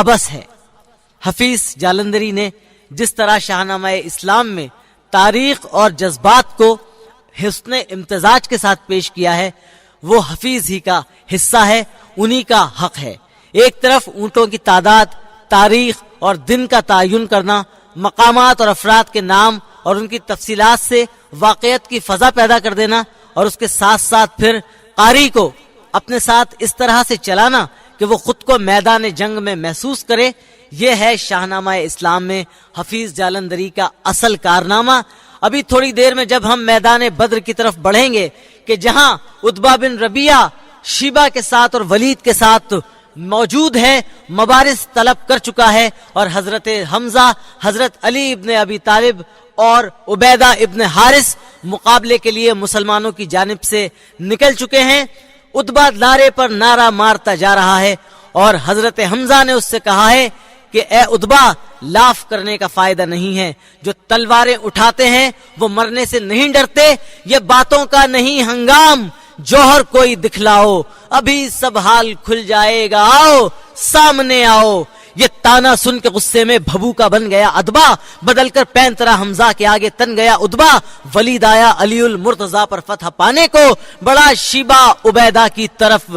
ابس ہے۔ حفیظ جالندری نے جس طرح شاہنامہ اسلام میں تاریخ اور جذبات کو حسن امتزاج کے ساتھ پیش کیا ہے، وہ حفیظ ہی کا حصہ ہے، انہی کا حق ہے۔ ایک طرف اونٹوں کی تعداد، تاریخ اور دن کا تعین کرنا، مقامات اور افراد کے نام اور ان کی تفصیلات سے واقعیت کی فضا پیدا کر دینا، اور اس کے ساتھ ساتھ پھر قاری کو اپنے ساتھ اس طرح سے چلانا کہ وہ خود کو میدان جنگ میں محسوس کرے، یہ ہے شاہنامہ اسلام میں حفیظ جالندری کا اصل کارنامہ۔ ابھی تھوڑی دیر میں جب ہم میدان بدر کی طرف بڑھیں گے کہ جہاں عتبہ بن ربیعہ شیبہ کے ساتھ اور ولید کے ساتھ موجود ہے، مبارز طلب کر چکا ہے، اور حضرت حمزہ، حضرت علی ابن ابی طالب اور عبیدہ ابن حارث مقابلے کے لیے مسلمانوں کی جانب سے نکل چکے ہیں۔ عتبہ نعرے پر نعرہ مارتا جا رہا ہے، اور حضرت حمزہ نے اس سے کہا ہے کہ اے عتبہ، لاف کرنے کا فائدہ نہیں ہے، جو تلواریں اٹھاتے ہیں وہ مرنے سے نہیں ڈرتے، یہ باتوں کا نہیں ہنگام، جوہر کوئی دکھلاؤ، ابھی سب حال کھل جائے گا، آؤ سامنے آؤ۔ یہ تانا سن کے غصے میں بھبوکا بن گیا ادبا، بدل کر پینترا حمزہ کے آگے تن گیا ادبا۔ ولید آیا علی المرتضیٰ پر فتح پانے کو، بڑا شیبہ عبیدہ کی طرف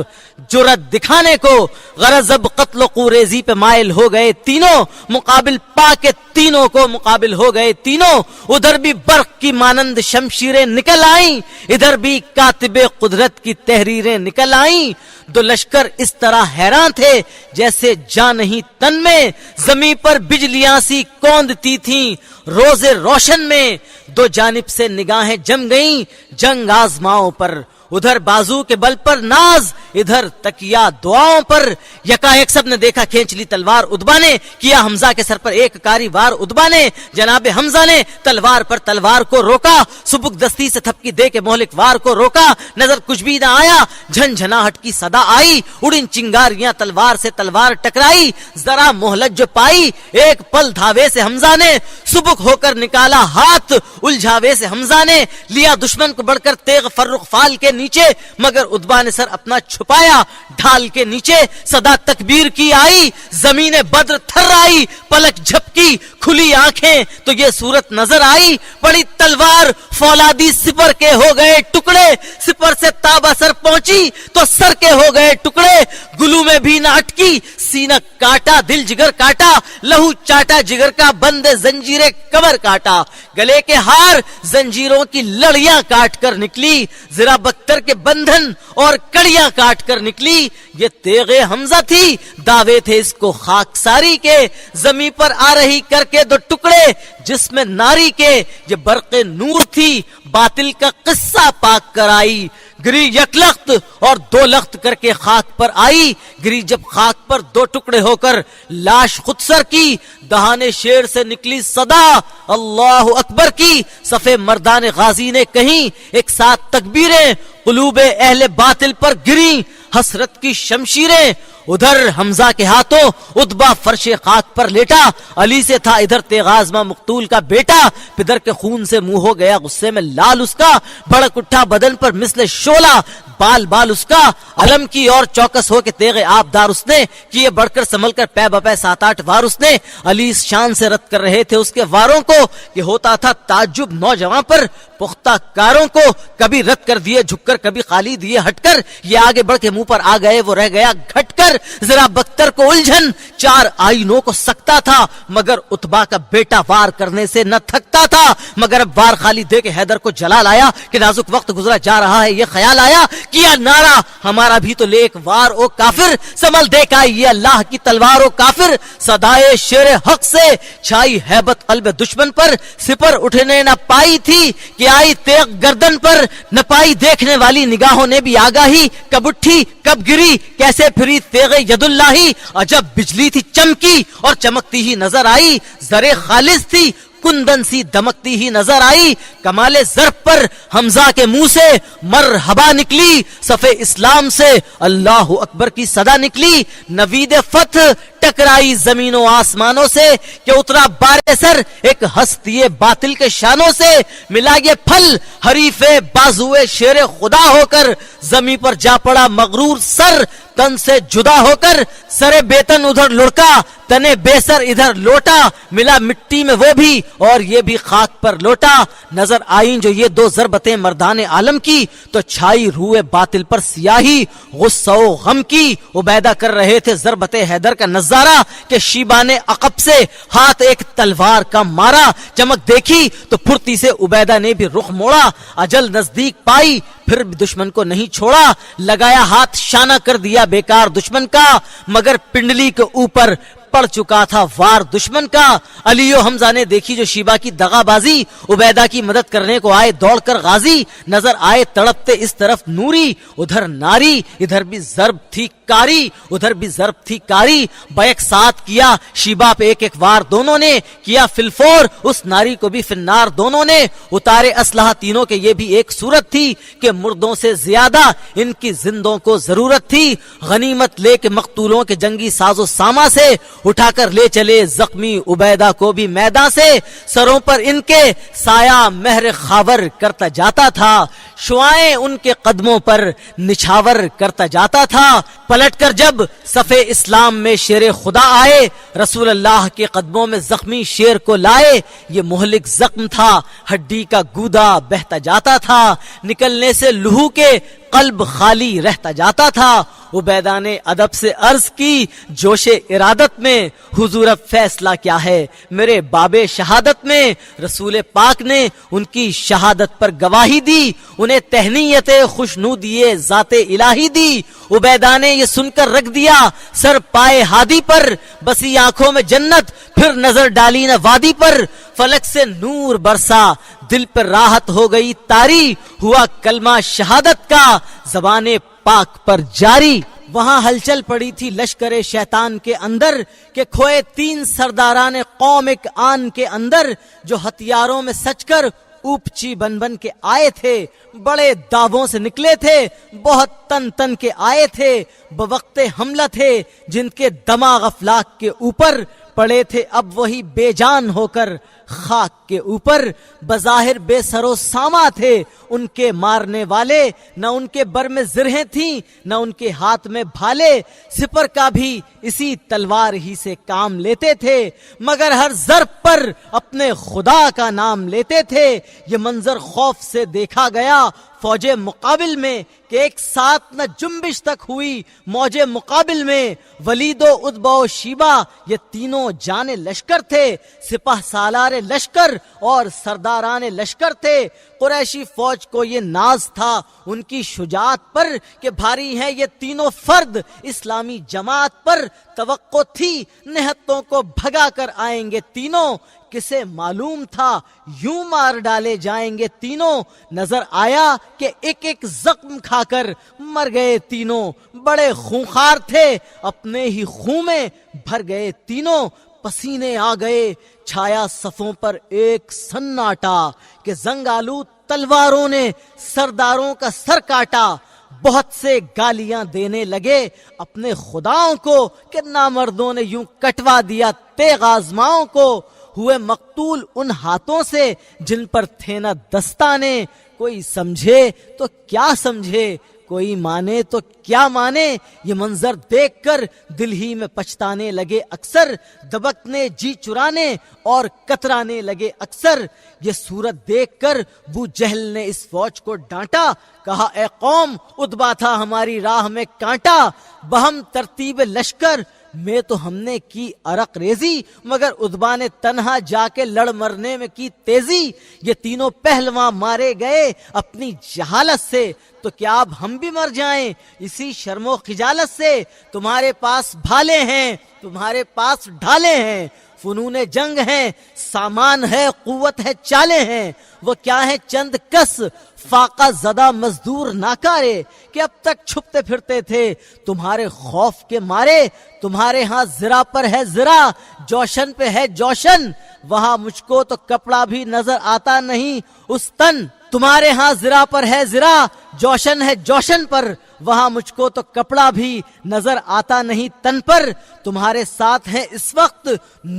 جرت دکھانے کو، غرض اب قتل و قوریزی پہ مائل ہو گئے تینوں، مقابل پا کے تینوں کو مقابل ہو گئے تینوں۔ ادھر بھی برق کی مانند شمشیریں نکل آئیں، ادھر بھی کاتب قدرت کی تحریریں نکل آئیں۔ دو لشکر اس طرح حیران تھے جیسے جان نہیں تن میں، زمین پر بجلیاں سی کوندتی تھیں روز روشن میں۔ دو جانب سے نگاہیں جم گئیں جنگ آزماؤں پر، ادھر بازو کے بل پر ناز، ادھر تکیہ دعاؤں پر۔ یکایک سب نے دیکھا، کھینچ لی تلوار ادبا نے، کیا حمزہ کے سر پر ایک کاری وار ادبا نے۔ جناب حمزہ نے تلوار پر تلوار کو روکا، سبک دستی سے تھپکی دے کے مہلک وار کو روکا۔ نظر کچھ بھی نہ آیا، جھنجھناہٹ کی صدا آئی، اڑن چنگاریاں تلوار سے تلوار ٹکرائی۔ ذرا مہلت جو پائی، ایک پل دھاوے سے حمزہ نے سبک ہو کر نکالا ہاتھ، الجھاوے سے حمزہ نے لیا دشمن کو بڑھ کر تیغ فرخ فال کے نیچے، مگر ادبا نے سر اپنا چھپایا ڈھال کے نیچے۔ صدا تکبیر کی آئی، زمین بدر تھر آئی، پلک جھپکی کھلی آنکھیں تو یہ صورت نظر آئی، پڑی تلوار فولادی سپر کے ہو گئے ٹکڑے، سپر سے تابا سر پہنچی تو سر کے ہو گئے ٹکڑے۔ گلو میں بھی نہ اٹکی، سینہ کاٹا دل جگر کاٹا، لہو چاٹا جگر کا بند زنجیریں کمر کاٹا۔ گلے کے ہار زنجیروں کی لڑیاں کاٹ کر نکلی، زرا بختر کے بندھن اور کڑیاں کاٹ کر نکلی۔ یہ تیغ حمزہ تھی، دعوے تھے اس کو خاک ساری کے، زمین پر آ رہی کر کے دو ٹکڑے جس میں ناری کے۔ یہ برق نور تھی، باطل کا قصہ پاک کر آئی، گری یک لخت اور دو لخت کر کے خاک پر آئی۔ گری جب خاک پر دو ٹکڑے ہو کر لاش خود سر کی، دہانے شیر سے نکلی صدا اللہ اکبر کی۔ صفے مردان غازی نے کہیں ایک ساتھ تکبیریں، قلوب اہل باطل پر گریں حسرت کی شمشیریں۔ ادھر حمزہ کے ہاتھوں ادبا فرش خاک پر لیٹا، علی سے تھا ادھر تیغ آزما مقتول کا بیٹا۔ پدر کے خون سے منہ ہو گیا غصے میں لال اس کا، بھڑک اٹھا بدن پر مثل شعلہ بال بال اس کا۔ علم کی اور چوکس ہو کے تیغ آبدار اس نے کیے، بڑھ کر سنبھل کر پے بپے 7-8 وار اس نے۔ علی اس شان سے رد کر رہے تھے اس کے واروں کو کہ ہوتا تھا تعجب نوجوان پر، پختہ کاروں کو کبھی رد کر دیے جھک کر، کبھی خالی دیے ہٹ کر۔ یہ آگے بڑھ کے منہ پر آ گئے، وہ رہ گیا گھٹ کر۔ ذرا بختر کو الجھن 4 آئینوں کو سکتا تھا، مگر اتبا کا بیٹا وار کرنے سے نہ تھکتا تھا۔ مگر اب وار خالی دے کے حیدر کو جلال آیا کہ نازک وقت گزرا جا رہا ہے، یہ خیال آیا، کیا نعرہ ہمارا بھی تو لے ایک وار او کافر، سنبھل دیکھا یہ اللہ کی تلوار او کافر۔ صدائے شیر حق سے چھائی ہیبت قلب دشمن پر، سپر اٹھنے نہ پائی تھی کہ آئی تیغ گردن پر، نہ پائی دیکھنے والی نگاہوں نے بھی آگاہی، کب اٹھی کب گری کیسے پھری تیغ ید اللہ۔ عجب بجلی تھی چمکی اور چمکتی ہی نظر آئی، زرے خالص تھی کندن سی دمکتی ہی نظر آئی۔ کمال ضرب پر حمزہ کے منہ سے مرحبا نکلی، صف اسلام سے اللہ اکبر کی صدا نکلی۔ نوید فتح ٹکرائی زمین و آسمانوں سے کہ اترا بارے سر ایک ہستی باطل کے شانوں سے، ملا یہ پھل حریف بازوئے شیر خدا ہو کر، زمین پر جا پڑا مغرور سر تن سے جدا ہو کر، سر بیتن ادھر لڑکا تنے بے سر ادھر لوٹا، ملا مٹی میں وہ بھی اور یہ بھی خاک پر لوٹا، نظر آئیں جو یہ دو ضربتیں مردان عالم کی تو چھائی روئے باطل پر سیاہی، غصہ و غم کی عبیدہ کر رہے تھے ضربت حیدر کا نظارہ کہ شیبہ نے عقب سے ہاتھ ایک تلوار کا مارا، چمک دیکھی تو پھرتی سے عبیدہ نے بھی رخ موڑا، اجل نزدیک پائی پھر بھی دشمن کو نہیں چھوڑا، لگایا ہاتھ شانہ کر دیا بیکار دشمن کا، مگر پنڈلی کے اوپر پڑ چکا تھا وار دشمن کا۔ علی و حمزہ نے دیکھی جو شیبہ کی دغا بازی، عبیدہ کی مدد کرنے کو آئے دوڑ کر غازی، نظر آئے تڑپتے اس طرف نوری، ادھر ناری ادھر بھی ضرب تھی کاری، ادھر بھی ضرب تھی کاری، بیک ساتھ کیا شیبہ پہ ایک ایک وار دونوں نے، کیا فلفور اس ناری کو بھی فنار دونوں نے، اتارے اسلحہ تینوں کے یہ بھی ایک صورت تھی کہ مردوں سے زیادہ ان کی زندوں کو ضرورت تھی، غنیمت لے کے مقتولوں کے جنگی ساز و ساما سے اٹھا کر لے چلے زخمی عبیدہ کو بھی میدان سے، سروں پر ان کے سایہ مہر خاور کرتا جاتا تھا، شعائیں ان کے قدموں پر نچھاور کرتا جاتا تھا، پلٹ کر جب صف اسلام میں شیر خدا آئے، رسول اللہ کے قدموں میں زخمی شیر کو لائے، یہ مہلک زخم تھا ہڈی کا گودا بہتا جاتا تھا، نکلنے سے لہو کے قلب خالی رہتا جاتا تھا، عبیدہ نے ادب سے عرض کی جوش ارادت میں، حضور اب فیصلہ کیا ہے میرے باب شہادت میں، رسول پاک نے ان کی شہادت پر گواہی دی، انہیں تہنیت خوشنودی ذات الہی دی، عبیدہ نے یہ سن کر رکھ دیا سر پائے ہادی پر، بسی آنکھوں میں جنت پھر نظر ڈالی نہ وادی پر، فلک سے نور برسا دل پر راحت ہو گئی تاری، ہوا کلمہ شہادت کا زبان پاک پر جاری، وہاں ہلچل پڑی تھی لشکر شیطان کے اندر کہ کھوئے 3 سرداران قوم ایک آن کے اندر، جو ہتھیاروں میں سچ کر اوپچی بن بن کے آئے تھے، بڑے داووں سے نکلے تھے، بہت تن تن کے آئے تھے، بوقت حملہ تھے جن کے دماغ افلاک کے اوپر پڑے تھے، اب وہی بے جان ہو کر خاک کے اوپر، بظاہر بے سر و ساما تھے ان کے مارنے والے، نہ ان کے بر میں زرہیں تھیں نہ ان کے ہاتھ میں بھالے، سپر کا بھی اسی تلوار ہی سے کام لیتے تھے، مگر ہر ضرب پر اپنے خدا کا نام لیتے تھے، یہ منظر خوف سے دیکھا گیا فوج مقابل میں کہ ایک ساتھ نہ جنبش تک ہوئی موج مقابل میں، ولید و عتبہ و شیبہ یہ تینوں جانے لشکر تھے، سپہ سالار لشکر اور سرداران لشکر تھے، قریشی فوج کو یہ ناز تھا ان کی شجاعت پر کہ بھاری ہیں یہ تینوں فرد اسلامی جماعت پر، توقع تھی نہتوں کو بھگا کر آئیں گے تینوں، کسے معلوم تھا یوں مار ڈالے جائیں گے تینوں، نظر آیا کہ ایک ایک زخم کھا کر مر گئے تینوں، بڑے خونخوار تھے اپنے ہی خون میں بھر گئے تینوں، پسینے آ گئے چھایا صفوں پر ایک سناٹا کہ زنگالو تلواروں نے سرداروں کا سر کاٹا، بہت سے گالیاں دینے لگے اپنے خداؤں کو کہ نامردوں نے یوں کٹوا دیا تیغ آزماؤں کو، ہوئے مقتول ان ہاتھوں سے جن پر تھے نہ دستانے، کوئی سمجھے تو کیا سمجھے کوئی مانے تو کیا مانے، یہ منظر دیکھ کر دل ہی میں پچھتانے لگے اکثر، دبکنے جی چرانے اور کترانے لگے اکثر، یہ صورت دیکھ کر ابو جہل نے اس فوج کو ڈانٹا، کہا اے قوم عتبہ تھا ہماری راہ میں کانٹا، بہم ترتیب لشکر میں تو ہم نے کی عرق ریزی، مگر عتبہ نے تنہا جا کے لڑ مرنے میں کی تیزی، یہ تینوں پہلواں مارے گئے اپنی جہالت سے، تو کیا اب ہم بھی مر جائیں اسی شرم و خجالت سے، تمہارے پاس بھالے ہیں تمہارے پاس ڈھالے ہیں، فنون جنگ ہیں سامان ہے قوت ہے چالے ہیں، وہ کیا ہے چند کس فاقہ زدہ مزدور ناکارے کہ اب تک چھپتے پھرتے تھے تمہارے خوف کے مارے، تمہارے ہاں زرا پر ہے زرا جوشن پہ ہے جوشن، وہاں مجھ کو تو کپڑا بھی نظر آتا نہیں اس تن، تمہارے ہاں زرا پر ہے زرا، جوشن ہے جوشن پر، وہاں مجھ کو تو کپڑا بھی نظر آتا نہیں تن پر۔ تمہارے ساتھ ہیں اس وقت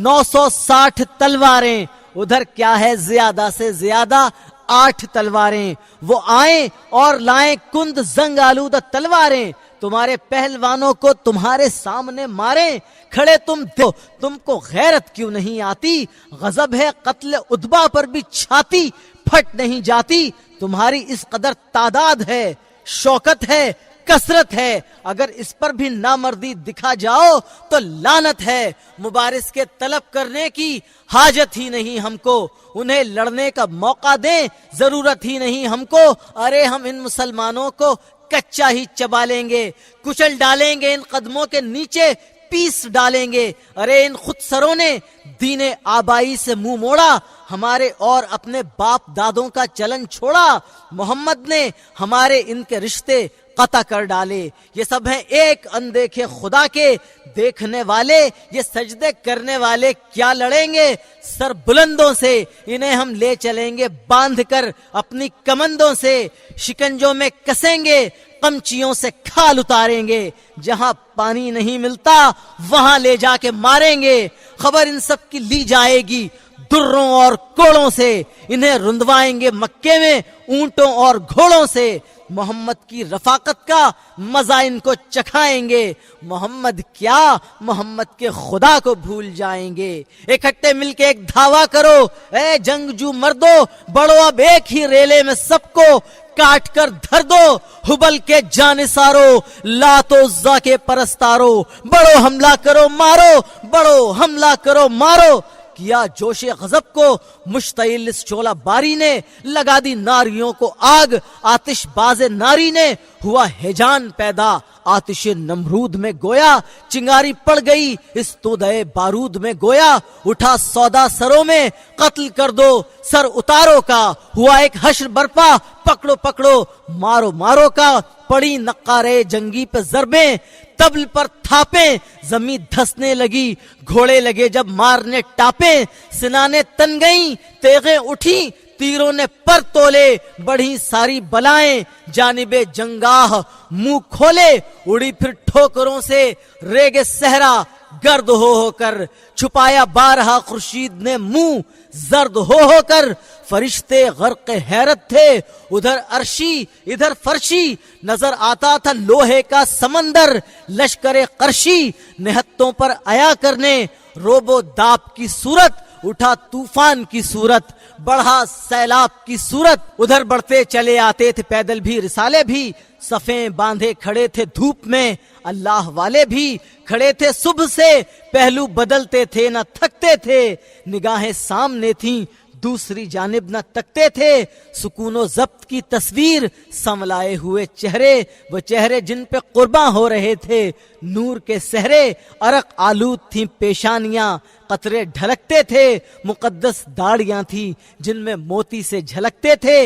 960 تلواریں، ادھر کیا ہے زیادہ سے زیادہ 8 تلواریں۔ وہ آئیں اور لائیں کند زنگ آلودہ تلواریں، تمہارے پہلوانوں کو تمہارے سامنے ماریں۔ کھڑے تم کو غیرت کیوں نہیں آتی؟ غضب ہے قتل اتبا پر بھی چھاتی پھٹ نہیں جاتی۔ تمہاری اس قدر تعداد ہے، شوکت ہے، کثرت ہے، اگر اس پر بھی نامردی دکھا جاؤ تو لعنت ہے۔ مبارز کے طلب کرنے کی حاجت ہی نہیں ہم کو، انہیں لڑنے کا موقع دیں ضرورت ہی نہیں ہم کو۔ ارے ہم ان مسلمانوں کو کچا ہی چبا لیں گے، کچل ڈالیں گے، ان قدموں کے نیچے پیس ڈالیں گے۔ ارے ان خود سروں نے دین آبائی سے منہ موڑا، ہمارے اور اپنے باپ دادوں کا چلن چھوڑا۔ محمد نے ہمارے ان کے رشتے قطع کر ڈالے۔ یہ سب ہیں ایک اندیکھے خدا کے دیکھنے والے، یہ سجدے کرنے والے کیا لڑیں گے؟ سر بلندوں سے انہیں ہم لے چلیں گے باندھ کر اپنی کمندوں سے، شکنجوں میں کسیں گے، قمچیوں سے کھال اتاریں گے، جہاں پانی نہیں ملتا وہاں لے جا کے ماریں گے۔ خبر ان سب کی لی جائے گی دروں اور کوڑوں سے، انہیں رندوائیں گے مکے میں اونٹوں اور گھوڑوں سے۔ محمد کی رفاقت کا مزہ ان کو چکھائیں گے، محمد کیا محمد کے خدا کو بھول جائیں گے۔ اکٹھے مل کے ایک دھاوا کرو اے جنگجو مردو، بڑھو اب ایک ہی ریلے میں سب کو کاٹ کر دھر دو۔ حبل کے جانثارو، لات و عزا کے پرستارو، بڑو حملہ کرو مارو، بڑو حملہ کرو مارو۔ کیا جوش غضب کو مشتعل اس چولا باری نے، لگا دی ناریوں کو آگ آتش باز ناری نے۔ ہوا ہیجان پیدا آتش نمرود میں گویا، چنگاری پڑ گئی اس تودے بارود میں گویا۔ اٹھا سودا سروں میں قتل کر دو سر اتارو کا، ہوا ایک حشر برپا پکڑو پکڑو مارو مارو کا۔ پڑی نقارے جنگی پہ ضربیں، تبل پر تھاپیں، زمین دھسنے لگی، گھوڑے لگے جب مارنے ٹاپیں، سنانے تن گئیں، تیغیں اٹھی، تیروں نے پر تولے، بڑھی ساری بلائیں، جانب جنگاہ منہ کھولے، اڑی پھر ٹھوکروں سے ریگ صحرا گرد ہو کر، چھپایا بارہا خورشید نے منہ زرد ہو کر۔ فرشتے غرق حیرت تھے، ادھر عرشی ادھر فرشی، نظر آتا تھا لوہے کا سمندر۔ لشکر قرشی نہتوں پر آیا کرنے، روب و داب کی صورت، اٹھا طوفان کی صورت، بڑھا سیلاب کی صورت۔ ادھر بڑھتے چلے آتے تھے پیدل بھی رسالے بھی، صفیں باندھے کھڑے تھے دھوپ میں اللہ والے بھی، کھڑے تھے صبح سے پہلو بدلتے تھے نہ تھکتے تھے، نگاہیں سامنے تھیں دوسری جانب نہ تکتے تھے۔ سکون و ضبط کی تصویر سنولائے ہوئے چہرے، وہ چہرے جن پہ قرباں ہو رہے تھے نور کے سہرے، عرق آلود تھیں پیشانیاں، قطرے ڈھلکتے تھے، مقدس داڑیاں تھیں جن میں موتی سے جھلکتے تھے،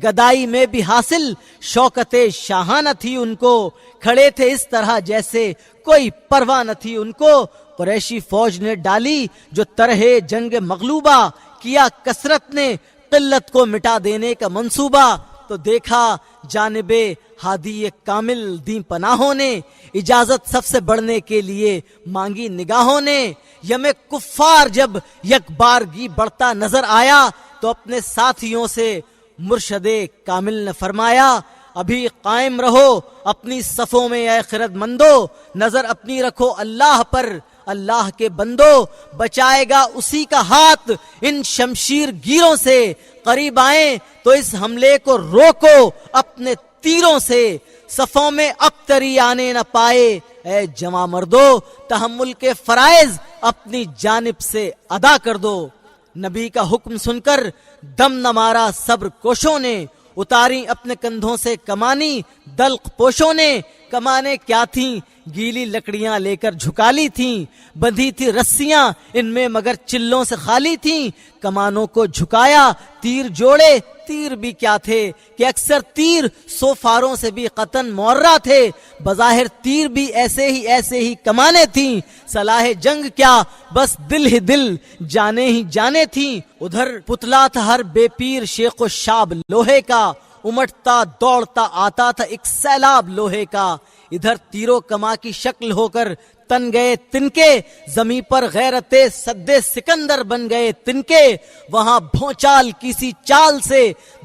گدائی میں بھی حاصل شوکت شاہانہ تھی ان کو، کھڑے تھے اس طرح جیسے کوئی پرواہ نہ تھی ان کو۔ قریشی فوج نے ڈالی جو طرح جنگ مغلوبہ، کیا کثرت نے قلت کو مٹا دینے کا منصوبہ، تو دیکھا جانب ہادی کامل دیں پناہوں نے، اجازت سب سے بڑھنے کے لیے مانگی نگاہوں نے۔ یم کفار جب یک بارگی بڑھتا نظر آیا تو اپنے ساتھیوں سے مرشد کامل نے فرمایا، ابھی قائم رہو اپنی صفوں میں اے خرد مندو، نظر اپنی رکھو اللہ پر، اللہ کے بندو، بچائے گا اسی کا ہاتھ ان شمشیر گیروں سے۔ قریب آئیں تو اس حملے کو روکو اپنے تیروں سے، صفوں میں اب تری آنے نہ پائے اے جمع مردو، تحمل کے فرائض اپنی جانب سے ادا کر دو۔ نبی کا حکم سن کر دم نہ مارا صبر کوشوں نے، اتاری اپنے کندھوں سے کمانی دلق پوشوں نے۔ کمانے کیا تھیں گیلی لکڑیاں لے کر جھکا لی تھیں، بندھی تھی رسیاں ان میں مگر چلوں سے خالی تھیں۔ کمانوں کو جھکایا تیر جوڑے تیر بھی کیا تھے کہ اکثر تیر 100 فاروں سے بھی قطن معرہ تھے، بظاہر تیر بھی ایسے ہی کمانے تھیں، صلاح جنگ کیا بس دل ہی دل جانے ہی جانے تھیں۔ ادھر پتلا تھا ہر بے پیر شیخ و شاب لوہے کا، امٹتا دوڑتا آتا تھا ایک سیلاب لوہے کا، ادھر تیرو کما کی شکل ہو کر تن گئے تنکے، زمیں پر غیرت سد سکندر بن گئے تنکے، وہاں بھونچال کسی چال سے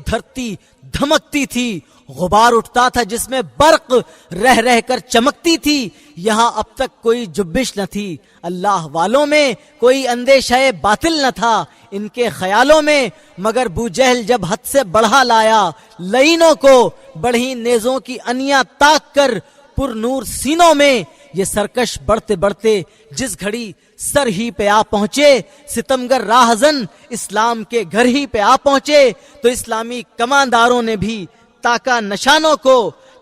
دھرتی دھمکتی تھی، غبار اٹھتا تھا جس میں برق رہ کر چمکتی تھی، یہاں اب تک کوئی جبش نہ تھی، اللہ والوں میں کوئی اندیشہ باطل نہ تھا ان کے خیالوں میں، مگر بوجہل جب حد سے بڑھا لایا لعینوں کو، بڑھی نیزوں کی انیاں تاک کر پر نور سینوں میں، یہ سرکش بڑھتے بڑھتے جس گھڑی سر ہی پہ آ پہنچے، ستمگر راہزن اسلام کے گھر ہی پہ آ پہنچے، تو اسلامی کمانداروں نے بھی تاکا نشانوں کو،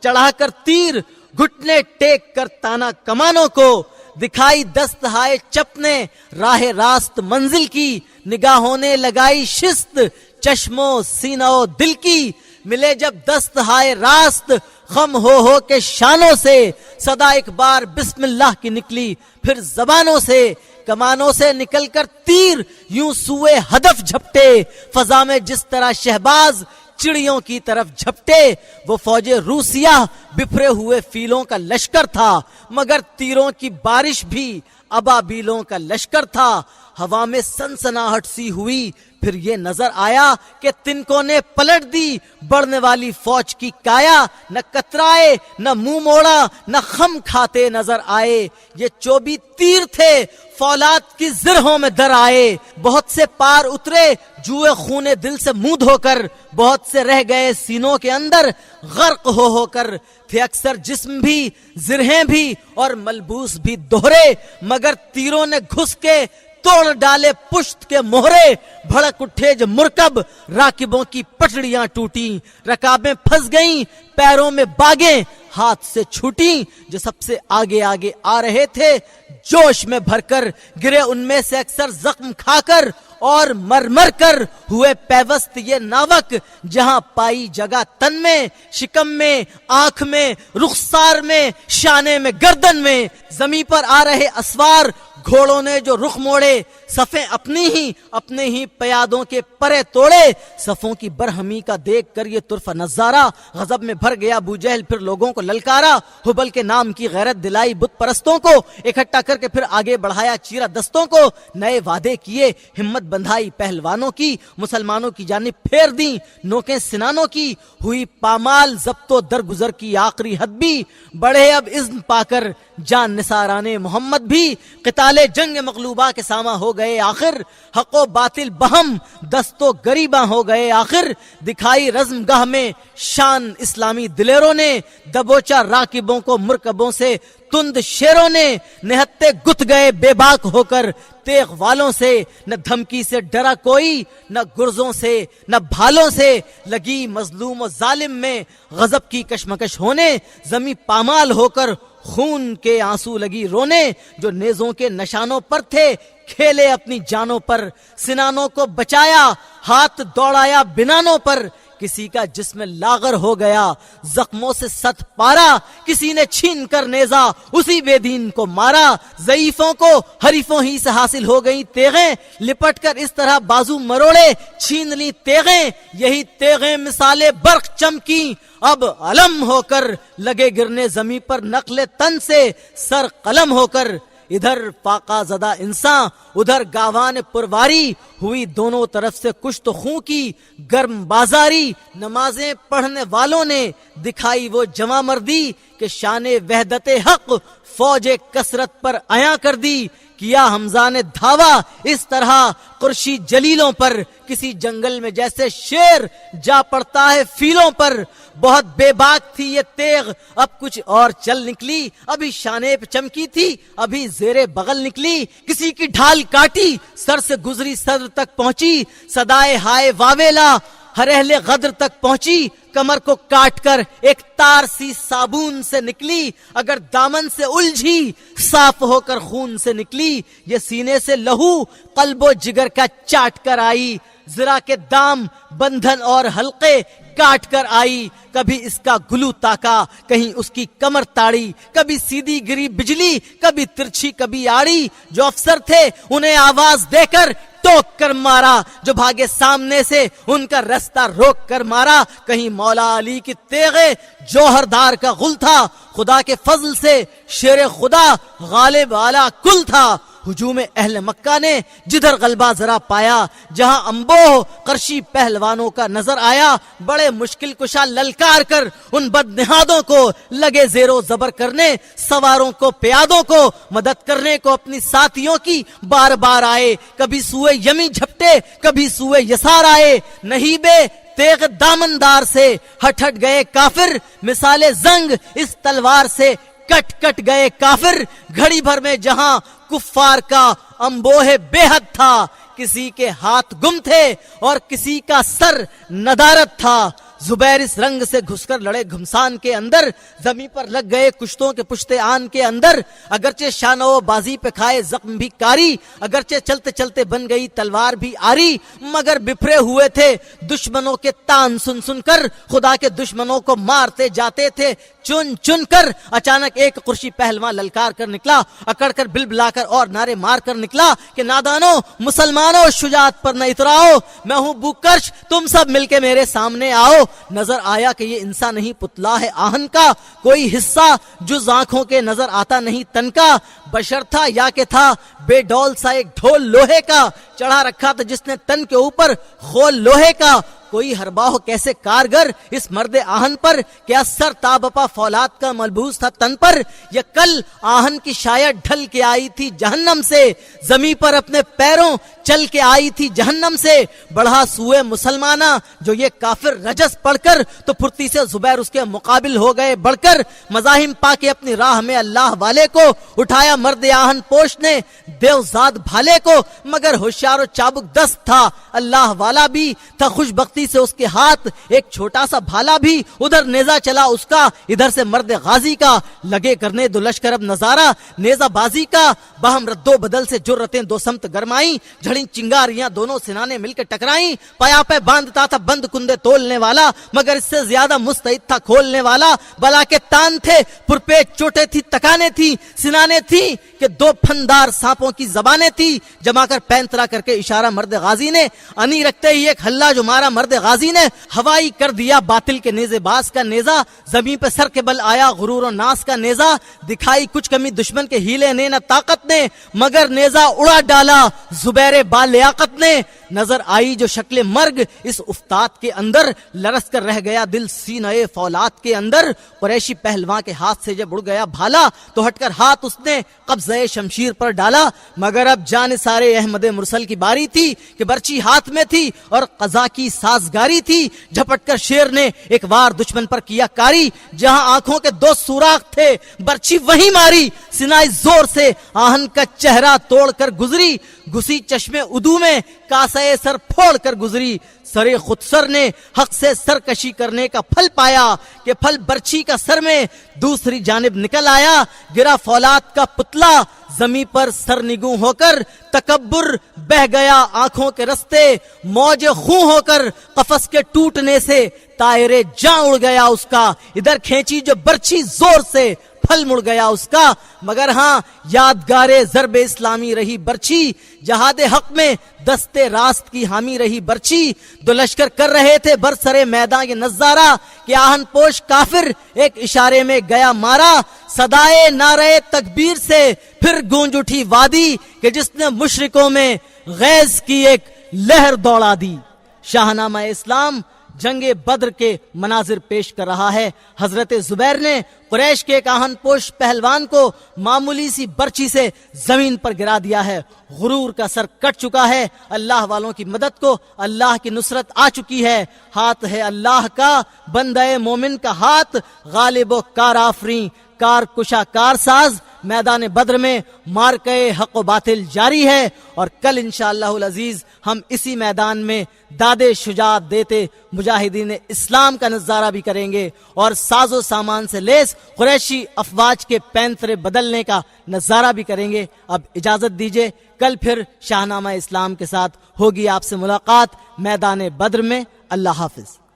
چڑھا کر تیر گھٹنے ٹیک کر تانا کمانوں کو، دکھائی دست ہائے چپنے راہ راست منزل کی، نگاہوں نے لگائی شست چشموں سینوں دل کی، ملے جب دست ہائے راست خم ہو کے شانوں سے، صدا ایک بار بسم اللہ کی نکلی پھر زبانوں سے، کمانوں سے نکل کر تیر یوں سوئے ہدف جھپٹے، فضا میں جس طرح شہباز چڑیوں کی طرف جھپٹے، وہ فوج روسیہ بفرے ہوئے فیلوں کا لشکر تھا، مگر تیروں کی بارش بھی ابابیلوں کا لشکر تھا، ہوا میں سنسناہٹ سی ہوئی، پھر یہ نظر آیا کہ تنکوں نے پلٹ دی بڑھنے والی فوج کی کایا، نہ کترائے نہ منہ موڑا نہ خم کھاتے نظر آئے، یہ چوبی تیر تھے فولاد کی زرہوں میں در آئے، بہت سے پار اترے جوئے خون دل سے منہ دھو کر، بہت سے رہ گئے سینوں کے اندر غرق ہو کر، تھے اکثر جسم بھی زرہیں بھی اور ملبوس بھی دوہرے، مگر تیروں نے گھس کے توڑ ڈالے پشت کے مہرے، بھڑک اٹھے جو مرکب راکبوں کی پٹڑیاں ٹوٹیں، رکابیں پھنس گئیں پیروں میں باگیں ہاتھ سے چھوٹیں، جو سب سے آگے آ رہے تھے جوش میں بھر کر گرے ان میں سے اکثر زخم کھا کر اور مر کر ہوئے پیوست یہ ناوک، جہاں پائی جگہ تن میں شکم میں آنکھ میں رخسار میں شانے میں گردن میں، زمین پر آ رہے اسوار گھوڑوں نے جو رخ موڑے، صفیں اپنے ہی پیادوں کے پرے توڑے، صفوں کی برہمی کا دیکھ کر یہ طرف نظارہ غضب میں بھر گیا بوجہل، پھر لوگوں کو للکارا، حبل کے نام کی غیرت دلائی بت پرستوں کو، اکٹھا کر کے پھر آگے بڑھایا چیرہ دستوں کو، نئے وعدے کیے ہمت بندھائی پہلوانوں کی، مسلمانوں کی جانب پھیر دیں نوکیں سنانوں کی، ہوئی پامال ضبط و درگزر کی آخری حد بھی، بڑھے اب اذن پا کر جان نثاران محمد بھی، قتال جنگ مغلوبہ کے ساماں ہو گئے آخر، حق و باطل بہم دست و گریباں ہو گئے آخر، دکھائی رزم گاہ میں شان اسلامی دلیروں نے، دبوچا راکبوں کو مرکبوں سے تند شیروں نے، نہتے گت گئے بے باک ہو کر تیغ والوں سے، نہ دھمکی سے ڈرا کوئی نہ گرزوں سے نہ بھالوں سے، لگی مظلوم و ظالم میں غضب کی کشمکش ہونے، زمیں پامال ہو کر خون کے آنسو لگی رونے، جو نیزوں کے نشانوں پر تھے کھیلے اپنی جانوں پر، سنانوں کو بچایا ہاتھ دوڑایا بنانوں پر، کسی کا جسم لاغر ہو گیا زخموں سے ست پارا، کسی نے چھین کر نیزا اسی بے دین کو مارا، ضعیفوں کو حریفوں ہی سے حاصل ہو گئی تیغیں، لپٹ کر اس طرح بازو مروڑے چھین لی تیغیں، یہی تیغیں مثال برق چمکی، اب علم ہو کر لگے گرنے زمیں پر نقل تن سے سر قلم ہو کر، ادھر فاقہ زدہ انسان ادھر گاوان پرواری، ہوئی دونوں طرف سے کشت خون کی گرم بازاری، نمازیں پڑھنے والوں نے دکھائی وہ جمع مردی کہ شان وحدت حق فوج کثرت پر عیاں کر دی، کیا حمزہ نے دھاوا اس طرح قرشی جلیلوں پر، کسی جنگل میں جیسے شیر جا پڑتا ہے فیلوں پر، بہت بے باک تھی یہ تیغ اب کچھ اور چل نکلی، ابھی شانے پہ چمکی تھی ابھی زیر بغل نکلی، کسی کی ڈھال کاٹی سر سے گزری صدر تک پہنچی، صدائے ہائے واویلا ہر اہل غدر تک پہنچی، کمر کو کاٹ کر ایک تار سی صابون سے نکلی، اگر دامن سے الجھی صاف ہو کر خون سے نکلی، یہ سینے سے لہو قلب و جگر کا چاٹ کر آئی، زرا کے دام بندھن اور حلقے کاٹ کر آئی، کبھی اس کا گلو تاکا، کہیں اس کی کمر تاڑی، کبھی سیدھی گری بجلی، کبھی ترچھی، کبھی آڑی، جو افسر تھے انہیں آواز دے کر ٹوک کر مارا، جو بھاگے سامنے سے ان کا رستہ روک کر مارا، کہیں مولا علی کی تیغے جوہردار کا غل تھا، خدا کے فضل سے شیر خدا غالب اعلیٰ کل تھا۔ ہجوم اہل مکہ نے جدھر غلبہ ذرا پایا، جہاں انبوہ قرشی پہلوانوں کا نظر آیا، بڑے مشکل کشا للکار کر ان بد نہادوں کو لگے زیر و زبر کرنے، سواروں کو پیادوں کو مدد کرنے کو اپنی ساتھیوں کی بار بار آئے، کبھی سوئے یمی جھپٹے، کبھی سوئے یسار آئے، نہیں بے تیغ دامندار سے ہٹ ہٹ گئے کافر، مثال زنگ اس تلوار سے کٹ کٹ گئے کافر، گھڑی بھر میں جہاں کفار کا انبوہ بے حد تھا، کسی کے ہاتھ گم تھے اور کسی کا سر ندارت تھا، زبیر اس رنگ سے گھس کر لڑے گھمسان کے اندر، زمین پر لگ گئے کشتوں کے پشتے آن کے اندر، اگرچہ شان و بازی پہ کھائے زخم بھی کاری، اگرچہ چلتے چلتے بن گئی تلوار بھی آری، مگر بپھرے ہوئے تھے دشمنوں کے تان سن سن کر، خدا کے دشمنوں کو مارتے جاتے تھے چن چن کر۔ اچانک ایک قرشی پہلوان للکار کر نکلا، اکڑ کر بل بلا کر اور نعرے مار کر نکلا کہ نادانو مسلمانوں شجاعت پر نہ اتراؤ، میں ہوں بوکرش، تم سب مل کے میرے سامنے آؤ۔ نظر آیا کہ یہ انسان نہیں پتلا ہے آہن کا، کوئی حصہ جز آنکھوں کے نظر آتا نہیں تن کا، بشر تھا یا کہ تھا بے ڈول سا ایک ڈھول لوہے کا، چڑھا رکھا تھا جس نے تن کے اوپر خول لوہے کا، کوئی ہرباہ کیسے کارگر اس مرد آہن پر، کیا سر تابپا فولاد کا ملبوس تھا تن پر، یا کل آہن کی شاید ڈھل کے آئی تھی جہنم سے، زمین پر اپنے پیروں چل کے آئی تھی جہنم سے، بڑھا سوئے مسلمانہ جو یہ کافر رجس پڑھ کر، تو پھرتی سے زبیر اس کے مقابل ہو گئے بڑھ کر، مزاحم پا کے اپنی راہ میں اللہ والے کو اٹھایا مرد آہن پوش نے دیوزاد بھالے کو، مگر ہوشیار و چابک دست تھا اللہ والا بھی تھا، خوش بختی سے اس کے ہاتھ ایک چھوٹا سا بھالا بھی، ادھر نیزہ چلا اس کا ادھر سے مرد غازی کا، لگے کرنے دو لشکر اب نظارہ نیزہ بازی کا، باہم ردو بدل سے جرتیں دو سمت گرمائیں، جھڑیں چنگاریاں دونوں سنانے مل کے ٹکرائیں، پایا پہ باندھتا تھا بند کندے تولنے والا، مگر اس سے زیادہ مستعد تھا کھولنے والا، بلا کے تان تھے پرپے چوٹے تھی تکانے تھی سنانے تھی کہ دو پھندار سانپوں کی زبانیں تھی، جما کر پینترا کر کے اشارہ مرد غازی نے، انی رکھتے ہی ایک ہلا جو مارا مرد غازی نے، ہوائی کر دیا باطل کے نیزے باز کا نیزہ، زمین پہ سر کے بل آیا غرور و ناس کا نیزہ، دکھائی کچھ کمی دشمن کے ہیلے نے نہ طاقت نے، مگر نیزہ اڑا ڈالا زبیر با لیاقت نے، نظر آئی جو شکل مرگ اس افتاد کے اندر، لرس کر رہ گیا دل سینہ فولاد کے اندر، قریشی پہلوان کے ہاتھ سے جب اڑ گیا بھالا تو ہٹ کر ہاتھ اس نے قبضہ شمشیر پر ڈالا، مگر اب جان سارے احمد مرسل کی باری تھی کہ برچی ہاتھ میں تھی اور قضا کی سازگاری تھی، جھپٹ کر شیر نے ایک وار دشمن پر کیا کاری، جہاں آنکھوں کے دو سوراخ تھے برچی وہیں ماری، سنائی زور سے آہن کا چہرہ توڑ کر گزری، گھسی چشمے ادو میں کاسے سر پھوڑ کر گزری، سر خودسر نے حق سے سرکشی کرنے کا پھل پایا کہ پھل برچی کا سر میں دوسری جانب نکل آیا، گرا فولاد کا پتلا زمین پر سر نگوں ہو کر، تکبر بہ گیا آنکھوں کے رستے، موج خون ہو کر قفس کے ٹوٹنے سے طائر جاں اڑ گیا اس کا، ادھر کھینچی جو برچی زور سے پھل مڑ گیا اس کا، مگر ہاں یادگار ضرب اسلامی رہی برچی، جہاد حق میں دستے راست کی حامی رہی برچی، دو لشکر کر رہے تھے برسرے میدان یہ نظارہ کہ آہن پوش کافر ایک اشارے میں گیا مارا، صدائے نعرے تکبیر سے پھر گونج اٹھی وادی کہ جس نے مشرکوں میں غیظ کی ایک لہر دوڑا دی۔ شاہنامہ اسلام جنگ بدر کے مناظر پیش کر رہا ہے۔ حضرت زبیر نے قریش کے ایک آہن پوش پہلوان کو معمولی سی برچی سے زمین پر گرا دیا ہے، غرور کا سر کٹ چکا ہے، اللہ والوں کی مدد کو اللہ کی نصرت آ چکی ہے، ہاتھ ہے اللہ کا، بندہ مومن کا ہاتھ، غالب و کار آفریں، کار کشا کار ساز، میدان بدر میں مارکے حق و باطل جاری ہے، اور کل انشاءاللہ العزیز ہم اسی میدان میں داد شجاعت دیتے مجاہدین اسلام کا نظارہ بھی کریں گے اور ساز و سامان سے لیس قریشی افواج کے پینترے بدلنے کا نظارہ بھی کریں گے۔ اب اجازت دیجیے، کل پھر شاہنامہ اسلام کے ساتھ ہوگی آپ سے ملاقات میدان بدر میں۔ اللہ حافظ۔